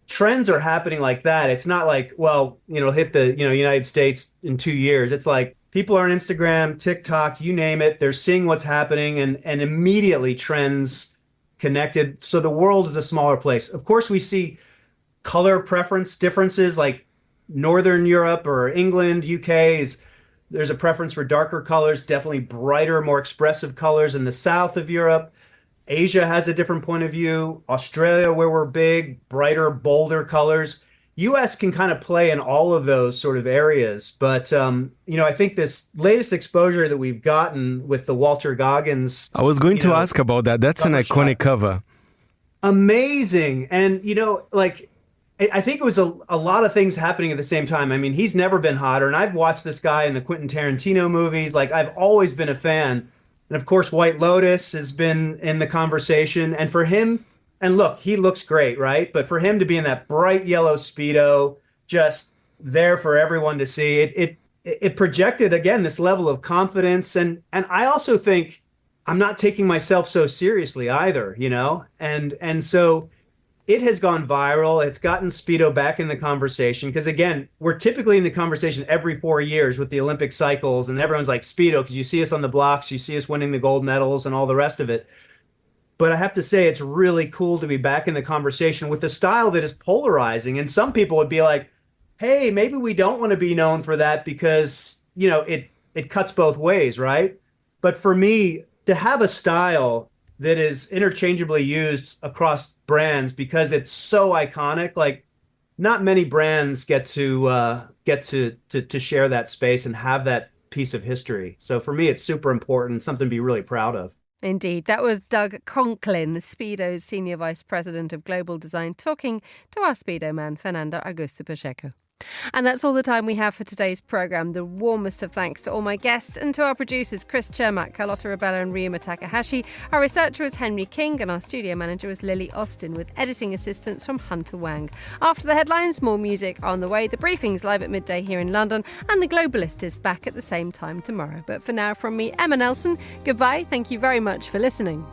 trends are happening like that. It's not like, hit the, United States in 2 years. It's like people are on Instagram, TikTok, you name it. They're seeing what's happening and immediately trends connected. So the world is a smaller place. Of course, we see color preference differences like Northern Europe or England, UK there's a preference for darker colors, definitely brighter, more expressive colors in the south of Europe. Asia has a different point of view. Australia, where we're big, brighter, bolder colors. US can kind of play in all of those sort of areas. But, I think this latest exposure that we've gotten with the Walter Goggins. I was going to ask about that. That's an iconic cover. Amazing. And, I think it was a lot of things happening at the same time. I mean, he's never been hotter. And I've watched this guy in the Quentin Tarantino movies. I've always been a fan. And of course, White Lotus has been in the conversation. And for him, and look, he looks great, right? But for him to be in that bright yellow Speedo, just there for everyone to see, it projected, again, this level of confidence. And I also think I'm not taking myself so seriously either, And so it has gone viral. It's gotten Speedo back in the conversation because, again, we're typically in the conversation every 4 years with the Olympic cycles, and everyone's like, Speedo, because you see us on the blocks, you see us winning the gold medals and all the rest of it. But I have to say, it's really cool to be back in the conversation with a style that is polarizing. And some people would be like, hey, maybe we don't want to be known for that because, it cuts both ways, right? But for me, to have a style that is interchangeably used across brands because it's so iconic. Not many brands get to share that space and have that piece of history. So for me, it's super important, something to be really proud of. Indeed. That was Doug Conklin, Speedo's Senior Vice President of Global Design, talking to our Speedo man, Fernando Augusto Pacheco. And that's all the time we have for today's programme. The warmest of thanks to all my guests and to our producers, Chris Chermak, Carlotta Rebella and Ryuma Takahashi. Our researcher was Henry King and our studio manager was Lily Austin, with editing assistance from Hunter Wang. After the headlines, more music on the way. The briefing's live at midday here in London, and The Globalist is back at the same time tomorrow. But for now, from me, Emma Nelson, goodbye. Thank you very much for listening.